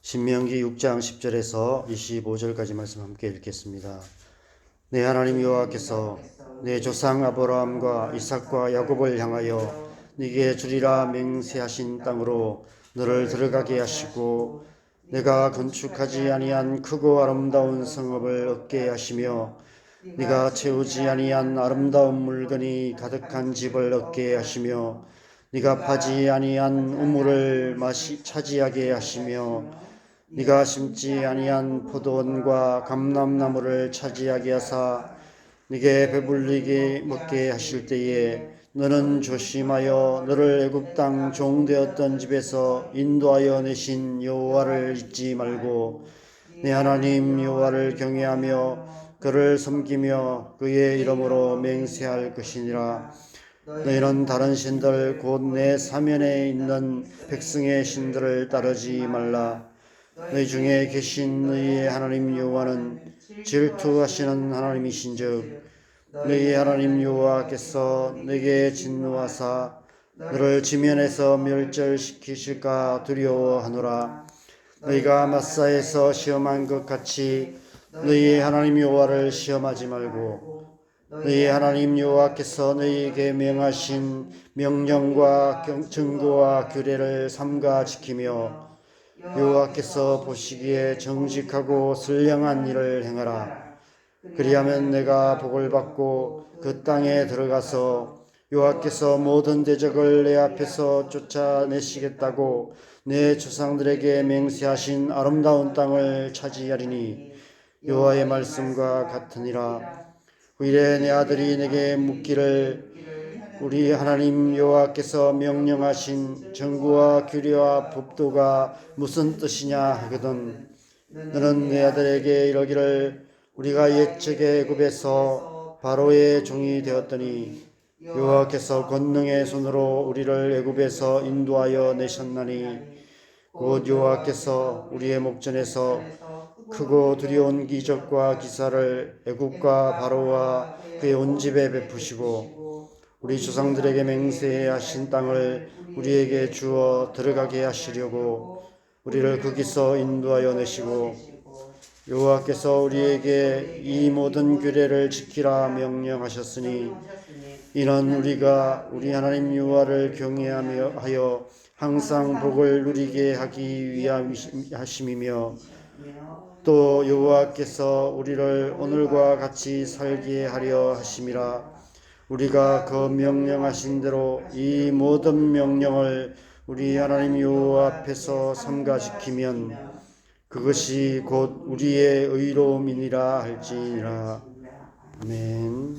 신명기 6장 10절에서 25절까지 말씀 함께 읽겠습니다. 내 하나님 여호와께서 내 조상 아브라함과 이삭과 야곱을 향하여 네게 주리라 맹세하신 땅으로 너를 들어가게 하시고 내가 건축하지 아니한 크고 아름다운 성읍을 얻게 하시며 네가 채우지 아니한 아름다운 물건이 가득한 집을 얻게 하시며 네가 파지 아니한 우물을 차지하게 하시며 네가 심지 아니한 포도원과 감람나무를 차지하게 하사 네게 배불리게 먹게 하실 때에 너는 조심하여 너를 애굽 땅 종되었던 집에서 인도하여 내신 여호와를 잊지 말고 내 하나님 여호와를 경외하며 그를 섬기며 그의 이름으로 맹세할 것이니라. 너희는 다른 신들 곧 내 사면에 있는 백성의 신들을 따르지 말라. 너희 중에 계신 너희의 하나님 여호와는 질투하시는 하나님이신즉 너희 하나님 여호와께서 너에게 진노하사 너를 지면에서 멸절시키실까 두려워하노라. 너희가 마사에서 시험한 것 같이 너희 하나님 여호와를 시험하지 말고 너희 하나님 여호와께서 너희에게 명하신 명령과 증거와 규례를 삼가 지키며 여호와께서 보시기에 정직하고 선량한 일을 행하라. 그리하면 내가 복을 받고 그 땅에 들어가서 여호와께서 모든 대적을 내 앞에서 쫓아내시겠다고 내 조상들에게 맹세하신 아름다운 땅을 차지하리니 여호와의 말씀과 같으니라. 후일에 내 아들이 내게 묻기를 우리 하나님 여호와께서 명령하신 정구와 규례와 법도가 무슨 뜻이냐 하거든 너는 내 아들에게 이르기를 우리가 옛적에 애굽에서 바로의 종이 되었더니 여호와께서 권능의 손으로 우리를 애굽에서 인도하여 내셨나니 곧 여호와께서 우리의 목전에서 크고 두려운 기적과 기사를 애굽과 바로와 그의 온 집에 베푸시고 우리 조상들에게 맹세하신 땅을 우리에게 주어 들어가게 하시려고 우리를 거기서 인도하여 내시고 여호와께서 우리에게 이 모든 규례를 지키라 명령하셨으니 이는 우리가 우리 하나님 여호와를 경외하여 항상 복을 누리게 하기 위하심이며 또 여호와께서 우리를 오늘과 같이 살게 하려 하심이라. 우리가 그 명령하신 대로 이 모든 명령을 우리 하나님 여호와 앞에서 삼가 지키면 그것이 곧 우리의 의로움이니라 할지니라. 아멘.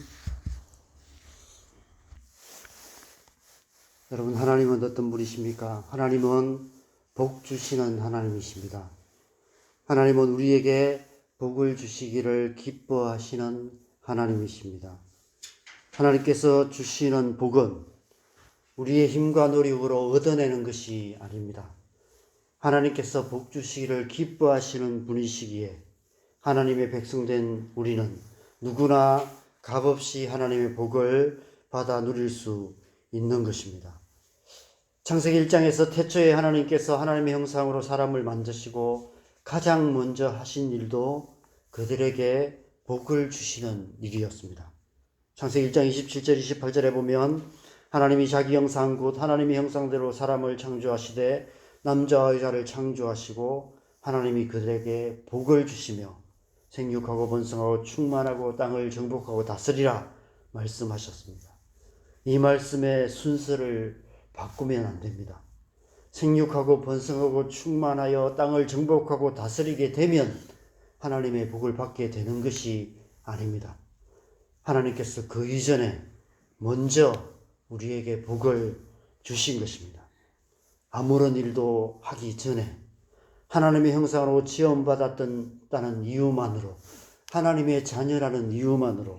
여러분, 하나님은 어떤 분이십니까? 하나님은 복 주시는 하나님이십니다. 하나님은 우리에게 복을 주시기를 기뻐하시는 하나님이십니다. 하나님께서 주시는 복은 우리의 힘과 노력으로 얻어내는 것이 아닙니다. 하나님께서 복 주시기를 기뻐하시는 분이시기에 하나님의 백성된 우리는 누구나 값없이 하나님의 복을 받아 누릴 수 있는 것입니다. 창세기 1장에서 태초에 하나님께서 하나님의 형상으로 사람을 만드시고 가장 먼저 하신 일도 그들에게 복을 주시는 일이었습니다. 창세기 1장 27절 28절에 보면 하나님이 자기 형상 곧 하나님의 형상대로 사람을 창조하시되 남자와 여자를 창조하시고 하나님이 그들에게 복을 주시며 생육하고 번성하고 충만하고 땅을 정복하고 다스리라 말씀하셨습니다. 이 말씀의 순서를 바꾸면 안 됩니다. 생육하고 번성하고 충만하여 땅을 정복하고 다스리게 되면 하나님의 복을 받게 되는 것이 아닙니다. 하나님께서 그 이전에 먼저 우리에게 복을 주신 것입니다. 아무런 일도 하기 전에 하나님의 형상으로 지음받았다는 이유만으로 하나님의 자녀라는 이유만으로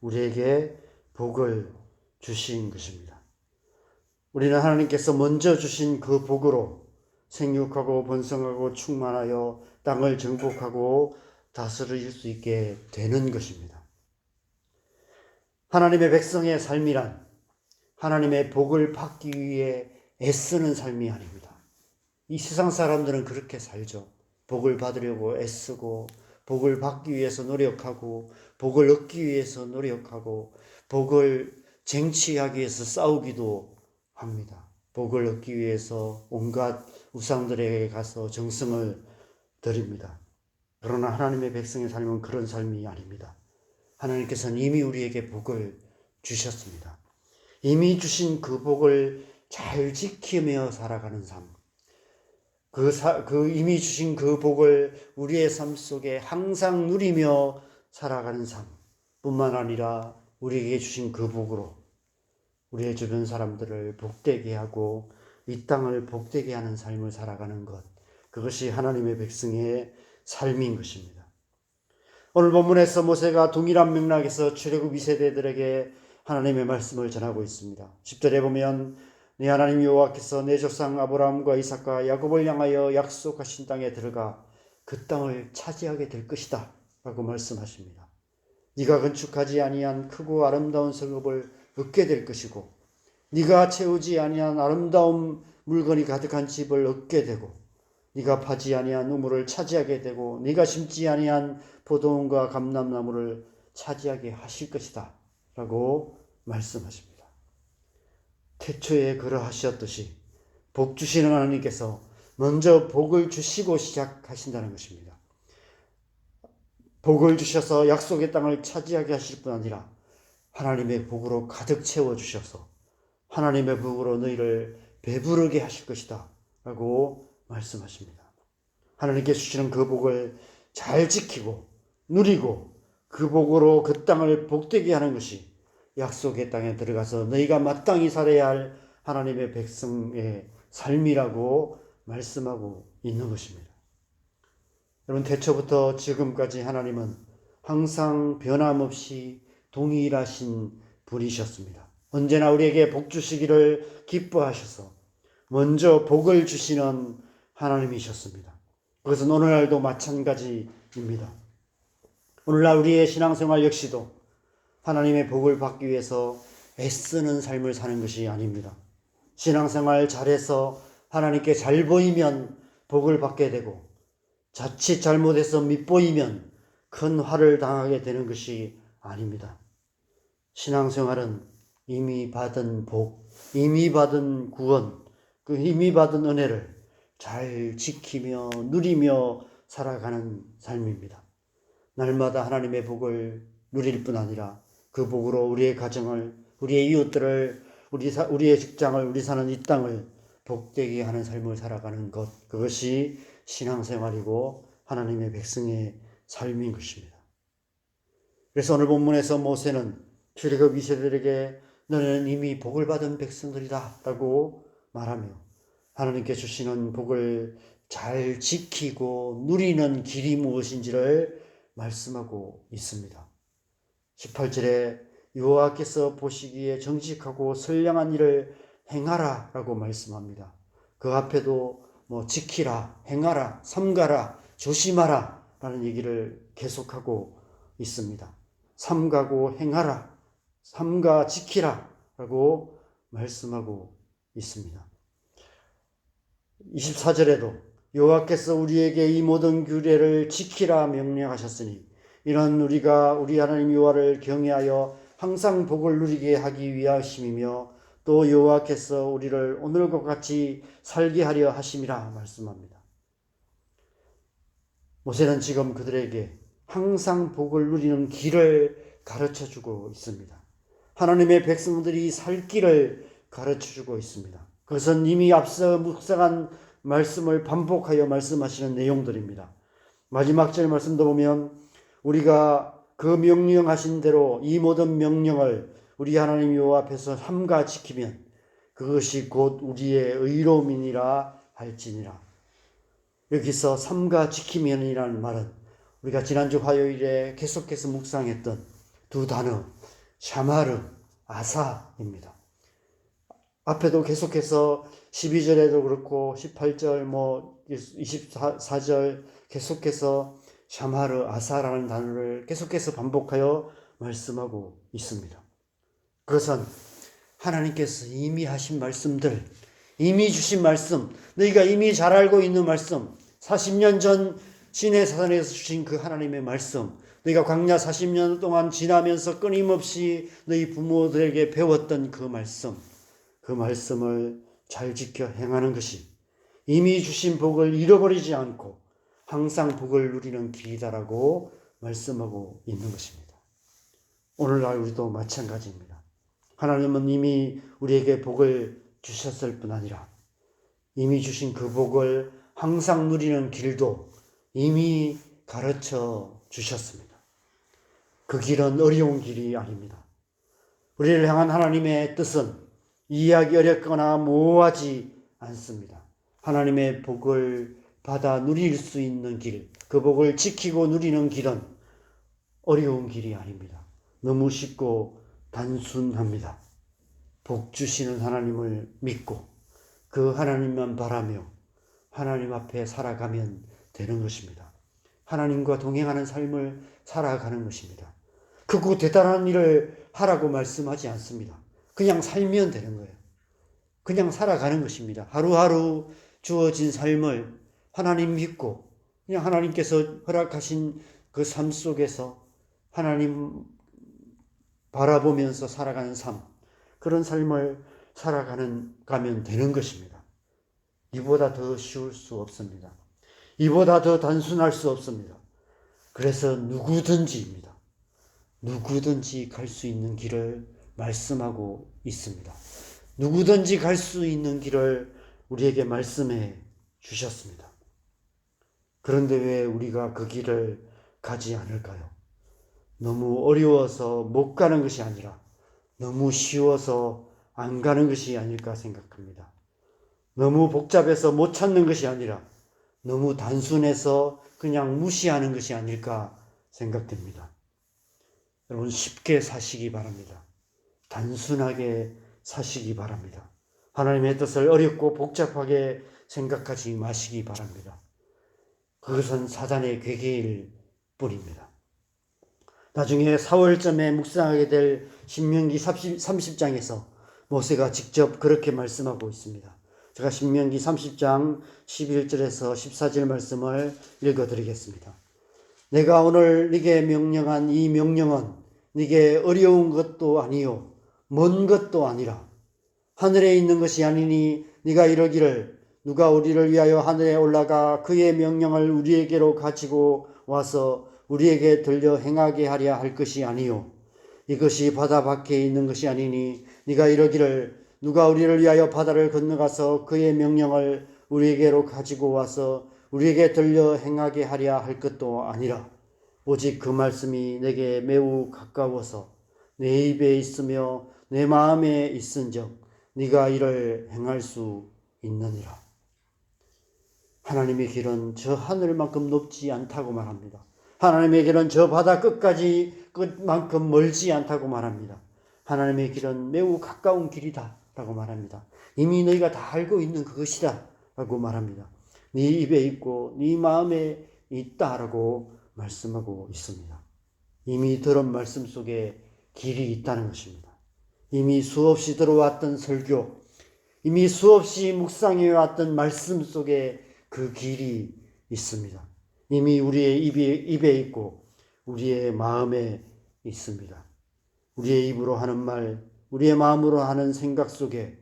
우리에게 복을 주신 것입니다. 우리는 하나님께서 먼저 주신 그 복으로 생육하고 번성하고 충만하여 땅을 정복하고 다스릴 수 있게 되는 것입니다. 하나님의 백성의 삶이란 하나님의 복을 받기 위해 애쓰는 삶이 아닙니다. 이 세상 사람들은 그렇게 살죠. 복을 받으려고 애쓰고 복을 받기 위해서 노력하고 복을 얻기 위해서 노력하고 복을 쟁취하기 위해서 싸우기도 합니다. 복을 얻기 위해서 온갖 우상들에게 가서 정성을 들입니다. 그러나 하나님의 백성의 삶은 그런 삶이 아닙니다. 하나님께서는 이미 우리에게 복을 주셨습니다. 이미 주신 그 복을 잘 지키며 살아가는 삶, 그 이미 주신 그 복을 우리의 삶 속에 항상 누리며 살아가는 삶 뿐만 아니라 우리에게 주신 그 복으로 우리의 주변 사람들을 복되게 하고 이 땅을 복되게 하는 삶을 살아가는 것, 그것이 하나님의 백성의 삶인 것입니다. 오늘 본문에서 모세가 동일한 맥락에서 출애굽 2세대들에게 하나님의 말씀을 전하고 있습니다. 10절에 보면 네 하나님 여호와께서 내 조상 아브라함과 이삭과 야곱을 향하여 약속하신 땅에 들어가 그 땅을 차지하게 될 것이다 라고 말씀하십니다. 네가 건축하지 아니한 크고 아름다운 성읍을 얻게 될 것이고 네가 채우지 아니한 아름다운 물건이 가득한 집을 얻게 되고 네가 파지 아니한 우물을 차지하게 되고 네가 심지 아니한 포도원과 감람나무를 차지하게 하실 것이다 라고 말씀하십니다. 태초에 그러하셨듯이 복 주시는 하나님께서 먼저 복을 주시고 시작하신다는 것입니다. 복을 주셔서 약속의 땅을 차지하게 하실 뿐 아니라 하나님의 복으로 가득 채워주셔서 하나님의 복으로 너희를 배부르게 하실 것이다 라고 말씀하십니다. 하나님께 주시는 그 복을 잘 지키고 누리고 그 복으로 그 땅을 복되게 하는 것이 약속의 땅에 들어가서 너희가 마땅히 살아야 할 하나님의 백성의 삶이라고 말씀하고 있는 것입니다. 여러분, 태초부터 지금까지 하나님은 항상 변함없이 동일하신 분이셨습니다. 언제나 우리에게 복 주시기를 기뻐하셔서 먼저 복을 주시는 하나님이셨습니다. 그것은 오늘날도 마찬가지입니다. 오늘날 우리의 신앙생활 역시도 하나님의 복을 받기 위해서 애쓰는 삶을 사는 것이 아닙니다. 신앙생활 잘해서 하나님께 잘 보이면 복을 받게 되고 자칫 잘못해서 밉보이면 큰 화를 당하게 되는 것이 아닙니다. 신앙생활은 이미 받은 복, 이미 받은 구원, 그 이미 받은 은혜를 잘 지키며 누리며 살아가는 삶입니다. 날마다 하나님의 복을 누릴 뿐 아니라 그 복으로 우리의 가정을, 우리의 이웃들을, 우리의 직장을, 우리 사는 이 땅을 복되게 하는 삶을 살아가는 것, 그것이 신앙생활이고 하나님의 백성의 삶인 것입니다. 그래서 오늘 본문에서 모세는 출애굽 2세들에게 너는 이미 복을 받은 백성들이다 라고 말하며 하나님께 주시는 복을 잘 지키고 누리는 길이 무엇인지를 말씀하고 있습니다. 18절에 여호와께서 보시기에 정직하고 선량한 일을 행하라 라고 말씀합니다. 그 앞에도 지키라, 행하라, 삼가라, 조심하라 라는 얘기를 계속하고 있습니다. 삼가고 행하라, 삼가 지키라 라고 말씀하고 있습니다. 24절에도 여호와께서 우리에게 이 모든 규례를 지키라 명령하셨으니 이는 우리가 우리 하나님 여호와를 경외하여 항상 복을 누리게 하기 위하심이며 또 여호와께서 우리를 오늘과 같이 살게 하려 하심이라 말씀합니다. 모세는 지금 그들에게 항상 복을 누리는 길을 가르쳐주고 있습니다. 하나님의 백성들이 살 길을 가르쳐주고 있습니다. 그것은 이미 앞서 묵상한 말씀을 반복하여 말씀하시는 내용들입니다. 마지막 절 말씀도 보면 우리가 그 명령하신 대로 이 모든 명령을 우리 하나님 여호와 앞에서 삼가 지키면 그것이 곧 우리의 의로움이니라 할지니라. 여기서 삼가 지키면이라는 말은 우리가 지난주 화요일에 계속해서 묵상했던 두 단어 샤마르, 아사입니다. 앞에도 계속해서 12절에도 그렇고 18절 24절 계속해서 샤마르, 아사라는 단어를 계속해서 반복하여 말씀하고 있습니다. 그것은 하나님께서 이미 하신 말씀들, 이미 주신 말씀, 너희가 이미 잘 알고 있는 말씀, 40년 전 시내산에서 주신 그 하나님의 말씀, 너희가 광야 40년 동안 지나면서 끊임없이 너희 부모들에게 배웠던 그 말씀을 잘 지켜 행하는 것이 이미 주신 복을 잃어버리지 않고 항상 복을 누리는 길이다라고 말씀하고 있는 것입니다. 오늘날 우리도 마찬가지입니다. 하나님은 이미 우리에게 복을 주셨을 뿐 아니라 이미 주신 그 복을 항상 누리는 길도 이미 가르쳐 주셨습니다. 그 길은 어려운 길이 아닙니다. 우리를 향한 하나님의 뜻은 이해하기 어렵거나 모호하지 않습니다. 하나님의 복을 받아 누릴 수 있는 길, 그 복을 지키고 누리는 길은 어려운 길이 아닙니다. 너무 쉽고 단순합니다. 복 주시는 하나님을 믿고 그 하나님만 바라며 하나님 앞에 살아가면 되는 것입니다. 하나님과 동행하는 삶을 살아가는 것입니다. 크고 대단한 일을 하라고 말씀하지 않습니다. 그냥 살면 되는 거예요. 그냥 살아가는 것입니다. 하루하루 주어진 삶을 하나님 믿고 그냥 하나님께서 허락하신 그 삶 속에서 하나님 바라보면서 살아가는 삶, 그런 삶을 가면 되는 것입니다. 이보다 더 쉬울 수 없습니다. 이보다 더 단순할 수 없습니다. 그래서 누구든지입니다. 누구든지 갈 수 있는 길을 말씀하고 있습니다. 누구든지 갈 수 있는 길을 우리에게 말씀해 주셨습니다. 그런데 왜 우리가 그 길을 가지 않을까요? 너무 어려워서 못 가는 것이 아니라 너무 쉬워서 안 가는 것이 아닐까 생각합니다. 너무 복잡해서 못 찾는 것이 아니라 너무 단순해서 그냥 무시하는 것이 아닐까 생각됩니다. 여러분 쉽게 사시기 바랍니다. 단순하게 사시기 바랍니다. 하나님의 뜻을 어렵고 복잡하게 생각하지 마시기 바랍니다. 그것은 사단의 괴계일 뿐입니다. 나중에 4월쯤에 묵상하게 될 신명기 30장에서 모세가 직접 그렇게 말씀하고 있습니다. 제가 신명기 30장 11절에서 14절 말씀을 읽어드리겠습니다. 내가 오늘 네게 명령한 이 명령은 네게 어려운 것도 아니요 먼 것도 아니라 하늘에 있는 것이 아니니 네가 이러기를 누가 우리를 위하여 하늘에 올라가 그의 명령을 우리에게로 가지고 와서 우리에게 들려 행하게 하려 할 것이 아니요 이것이 바다 밖에 있는 것이 아니니 네가 이러기를 누가 우리를 위하여 바다를 건너가서 그의 명령을 우리에게로 가지고 와서 우리에게 들려 행하게 하려 할 것도 아니라 오직 그 말씀이 내게 매우 가까워서 내 입에 있으며 내 마음에 있은즉 네가 이를 행할 수 있느니라. 하나님의 길은 저 하늘만큼 높지 않다고 말합니다. 하나님의 길은 저 바다 끝만큼 멀지 않다고 말합니다. 하나님의 길은 매우 가까운 길이다 라고 말합니다. 이미 너희가 다 알고 있는 그것이다 라고 말합니다. 네 입에 있고 네 마음에 있다라고 말씀하고 있습니다. 이미 들은 말씀 속에 길이 있다는 것입니다. 이미 수없이 들어왔던 설교, 이미 수없이 묵상해왔던 말씀 속에 그 길이 있습니다. 이미 우리의 입에 있고 우리의 마음에 있습니다. 우리의 입으로 하는 말, 우리의 마음으로 하는 생각 속에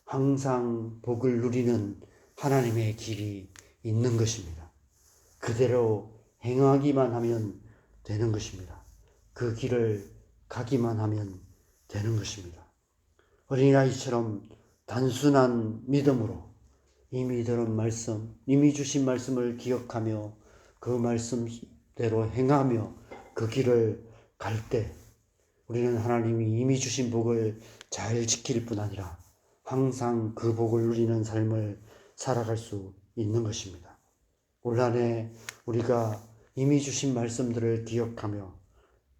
항상 복을 누리는 하나님의 길이 있는 것입니다. 그대로 행하기만 하면 되는 것입니다. 그 길을 가기만 하면 되는 것입니다. 어린아이처럼 단순한 믿음으로 이미 들은 말씀, 이미 주신 말씀을 기억하며 그 말씀대로 행하며 그 길을 갈 때 우리는 하나님이 이미 주신 복을 잘 지킬 뿐 아니라 항상 그 복을 누리는 삶을 살아갈 수 있는 것입니다. 올 한 해 우리가 이미 주신 말씀들을 기억하며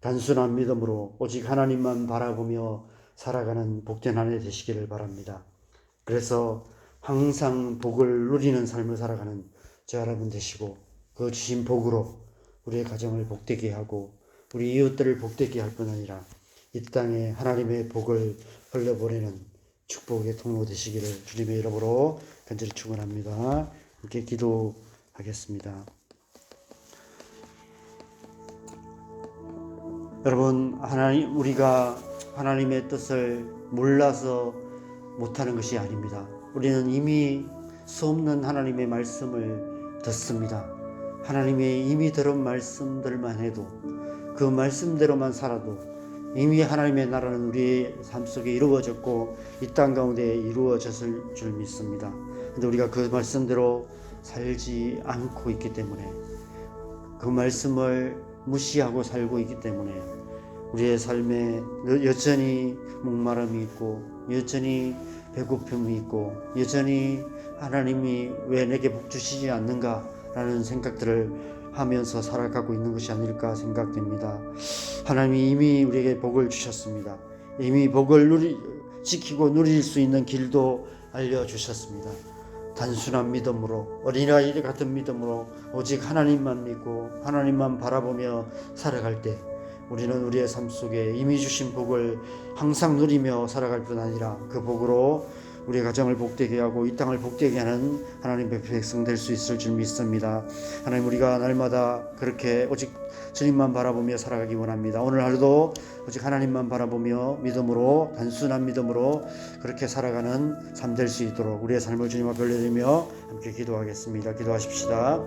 단순한 믿음으로 오직 하나님만 바라보며 살아가는 복된 한 해 되시기를 바랍니다. 그래서 항상 복을 누리는 삶을 살아가는 저 여러분 되시고 그 주신 복으로 우리의 가정을 복되게 하고 우리 이웃들을 복되게 할 뿐 아니라 이 땅에 하나님의 복을 흘려보내는 축복의 통로 되시기를 주님의 이름으로 간절히 축원합니다. 함께 기도하겠습니다. 하겠습니다. 여러분, 우리가 하나님의 뜻을 몰라서 못하는 것이 아닙니다. 우리는 이미 수없는 하나님의 말씀을 듣습니다. 하나님의 이미 들은 말씀들만 해도, 그 말씀대로만 살아도 이미 하나님의 나라는 우리의 삶 속에 이루어졌고 이 땅 가운데 이루어졌을 줄 믿습니다. 그런데 우리가 그 말씀대로 살지 않고 있기 때문에, 그 말씀을 무시하고 살고 있기 때문에 우리의 삶에 여전히 목마름이 있고, 여전히 배고픔이 있고, 여전히 하나님이 왜 내게 복 주시지 않는가 라는 생각들을 하면서 살아가고 있는 것이 아닐까 생각됩니다. 하나님이 이미 우리에게 복을 주셨습니다. 이미 복을 지키고 누릴 수 있는 길도 알려주셨습니다. 단순한 믿음으로, 어린아이 같은 믿음으로 오직 하나님만 믿고 하나님만 바라보며 살아갈 때 우리는 우리의 삶 속에 이미 주신 복을 항상 누리며 살아갈 뿐 아니라 그 복으로 우리의 가정을 복되게 하고 이 땅을 복되게 하는 하나님의 백성 될 수 있을 줄 믿습니다. 하나님, 우리가 날마다 그렇게 오직 주님만 바라보며 살아가기 원합니다. 오늘 하루도 오직 하나님만 바라보며 믿음으로, 단순한 믿음으로 그렇게 살아가는 삶 될 수 있도록 우리의 삶을 주님 앞에 올려드리며 함께 기도하겠습니다. 기도하십시다.